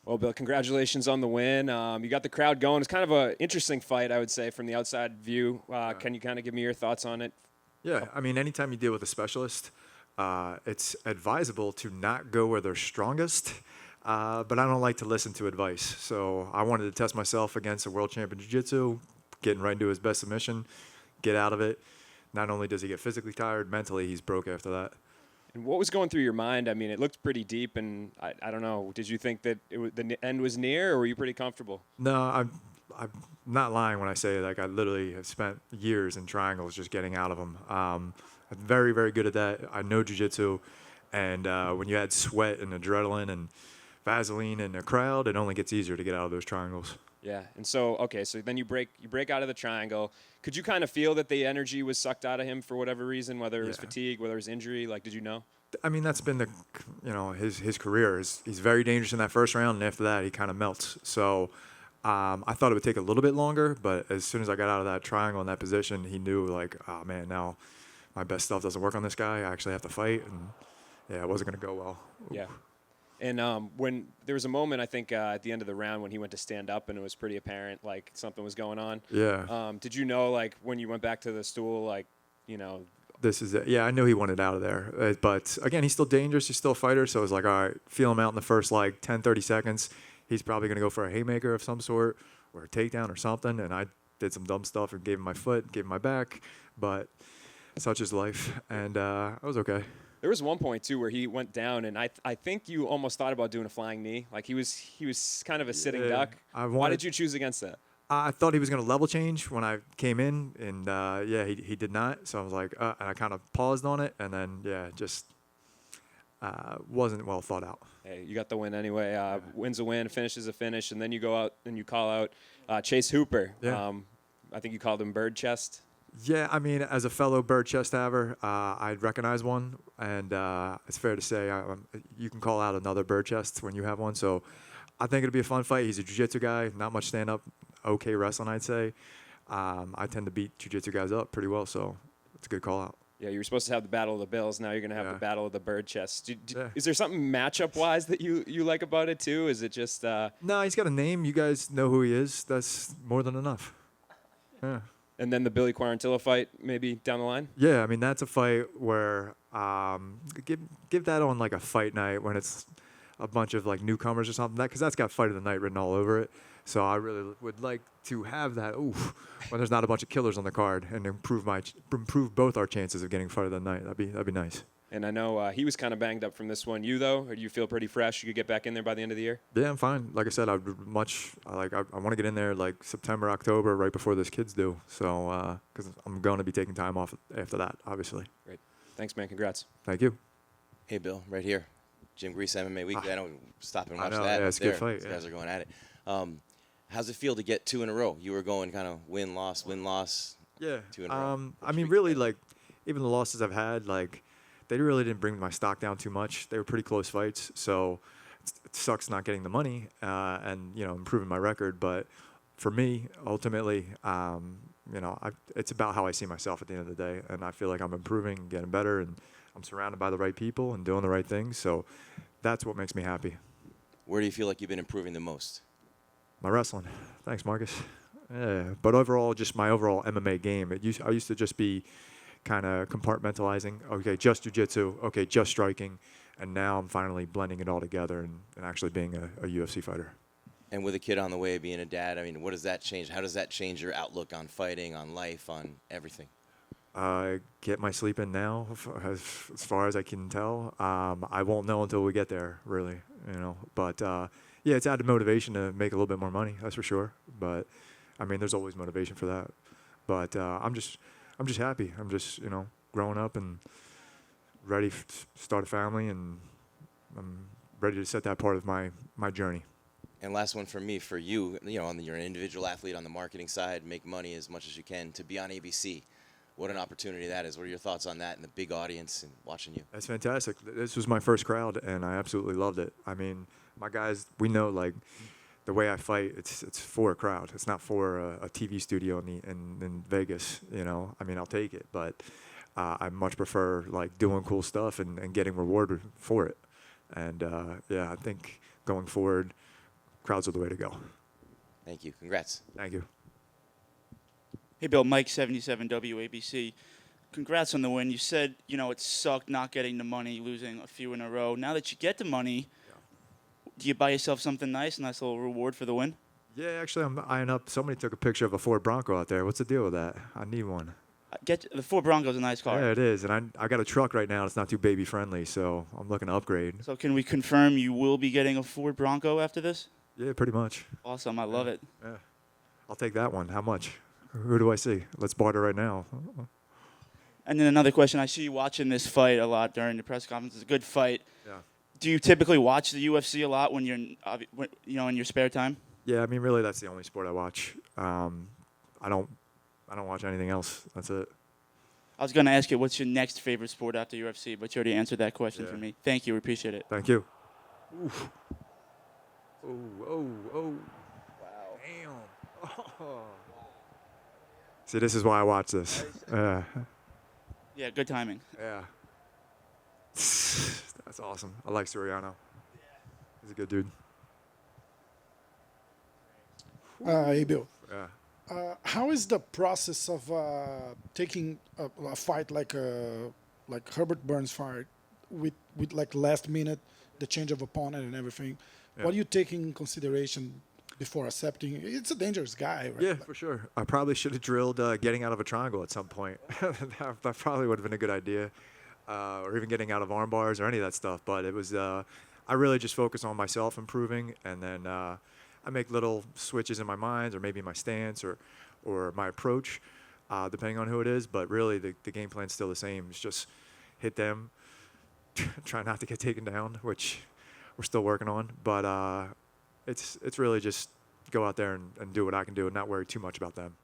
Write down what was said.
Well, Bill, congratulations on the win. You got the crowd going. It's kind of an interesting fight, I would say, from the outside view. Can you kind of give me your thoughts on it? Yeah, I mean, anytime you deal with a specialist, it's advisable to not go where they're strongest. But I don't like to listen to advice. So I wanted to test myself against a world champion jiu-jitsu, getting right into his best submission, get out of it. Not only does he get physically tired, mentally he's broke after that. And what was going through your mind? I mean, it looked pretty deep, and I don't know. Did you think that the end was near, or were you pretty comfortable? No, I'm not lying when I say like I literally have spent years in triangles just getting out of them. I'm very, very good at that. I know jiu-jitsu, and when you add sweat and adrenaline and Vaseline in a crowd, it only gets easier to get out of those triangles. Yeah, and so then you break out of the triangle. Could you kind of feel that the energy was sucked out of him for whatever reason, whether it was fatigue, whether it was injury? Like, did you know? I mean, that's been his career. He's very dangerous in that first round, and after that, he kind of melts. So I thought it would take a little bit longer, but as soon as I got out of that triangle in that position, he knew, like, oh, man, now my best stuff doesn't work on this guy. I actually have to fight, and, yeah, it wasn't going to go well. Yeah. And when there was a moment, I think, at the end of the round when he went to stand up and it was pretty apparent, like, something was going on. Yeah. Did you know, like, when you went back to the stool, like, This is it. Yeah, I knew he wanted out of there. But, again, he's still dangerous. He's still a fighter. So I was like, all right, feel him out in the first, 10, 30 seconds. He's probably going to go for a haymaker of some sort or a takedown or something. And I did some dumb stuff and gave him my foot, gave him my back. But such is life. And I was okay. There was one point, too, where he went down, and I think you almost thought about doing a flying knee. Like, he was kind of a sitting duck. Why did you choose against that? I thought he was going to level change when I came in, and, he did not. So I was like, and I kind of paused on it, and then, just wasn't well thought out. Hey, you got the win anyway. Win's a win, finish is a finish, and then you go out and you call out Chase Hooper. Yeah. I think you called him bird chest. Yeah, I mean, as a fellow bird chest haver, I'd recognize one, and it's fair to say you can call out another bird chest when you have one. So I think it'll be a fun fight. He's a jiu-jitsu guy, not much stand-up, okay wrestling, I'd say. I tend to beat jiu-jitsu guys up pretty well, so it's a good call out. Yeah, you were supposed to have the Battle of the Bills. Now you're going to have the Battle of the Bird Chests. Yeah. Is there something matchup-wise that you like about it, too? Is it just... No, he's got a name. You guys know who he is. That's more than enough. Yeah. And then the Billy Quarantillo fight, maybe down the line? Yeah, I mean, that's a fight where give that on, like, a fight night when it's a bunch of, like, newcomers or something. Because that's got Fight of the Night written all over it. So I really would like to have that, when there's not a bunch of killers on the card, and improve both our chances of getting Fight of the Night. That'd be nice. And I know he was kind of banged up from this one. You, though? Or do you feel pretty fresh? You could get back in there by the end of the year? Yeah, I'm fine. Like I said, I want to get in there like September, October, right before those kids do. So, because I'm going to be taking time off after that, obviously. Great. Thanks, man. Congrats. Thank you. Hey, Bill, right here. Jim Grease, MMA Weekly. I don't stop and watch know, that. Yeah, it's a good fight. These guys are going at it. How's it feel to get 2 in a row? You were going kind of win-loss. Yeah. 2 in a row. I mean, really, like, even the losses I've had, like, they really didn't bring my stock down too much. They were pretty close fights, so it sucks not getting the money and improving my record. But for me, ultimately, it's about how I see myself at the end of the day, and I feel like I'm improving, and getting better, and I'm surrounded by the right people and doing the right things. So that's what makes me happy. Where do you feel like you've been improving the most? My wrestling. Thanks, Marcus. Yeah, but overall, just my overall MMA game. I used to just be kind of compartmentalizing. Okay, just jiu-jitsu. Okay, just striking. And now I'm finally blending it all together and actually being a UFC fighter. And with a kid on the way, being a dad, I mean, what does that change? How does that change your outlook on fighting, on life, on everything? Get my sleep in now, as far as I can tell. I won't know until we get there, really. But yeah, it's added motivation to make a little bit more money. That's for sure. But I mean, there's always motivation for that. But I'm just happy. I'm just growing up and ready to start a family, and I'm ready to set that part of my journey. And last one for me, for you, you're an individual athlete on the marketing side, make money as much as you can, to be on ABC. What an opportunity that is. What are your thoughts on that and the big audience and watching you? That's fantastic. This was my first crowd, and I absolutely loved it. I mean, my guys, we know, like, the way I fight, it's for a crowd. It's not for a TV studio in Vegas, I mean, I'll take it, but I much prefer, like, doing cool stuff and getting rewarded for it. And, yeah, I think going forward, crowds are the way to go. Thank you. Congrats. Thank you. Hey, Bill, Mike 77 WABC. Congrats on the win. You said, it sucked not getting the money, losing a few in a row. Now that you get the money, do you buy yourself something nice little reward for the win? Yeah, actually, I'm eyeing up. Somebody took a picture of a Ford Bronco out there. What's the deal with that? I need one. The Ford Bronco's a nice car. Yeah, it is. And I got a truck right now. It's not too baby friendly, so I'm looking to upgrade. So can we confirm you will be getting a Ford Bronco after this? Yeah, pretty much. Awesome. I love it. Yeah. I'll take that one. How much? Who do I see? Let's barter right now. And then another question. I see you watching this fight a lot during the press conference. It's a good fight. Yeah. Do you typically watch the UFC a lot when you're, in your spare time? Yeah, I mean, really, that's the only sport I watch. I don't watch anything else. That's it. I was going to ask you, what's your next favorite sport after UFC, but you already answered that question for me. Thank you. We appreciate it. Thank you. Oof. Oh. Wow. Damn. Oh. See, this is why I watch this. Yeah, good timing. Yeah. That's awesome. I like Soriano. He's a good dude. Hey, Bill. Yeah. How is the process of taking a fight like Herbert Burns fight with like last minute, the change of opponent and everything? Yeah. What do you take in consideration before accepting? It's a dangerous guy, right? Yeah, for sure. I probably should have drilled getting out of a triangle at some point. that probably would have been a good idea. Or even getting out of arm bars or any of that stuff. But it was, I really just focus on myself improving, and then I make little switches in my mind, or maybe my stance or my approach, depending on who it is. But really, the game plan's still the same. It's just hit them, try not to get taken down, which we're still working on. But it's really just go out there and do what I can do and not worry too much about them.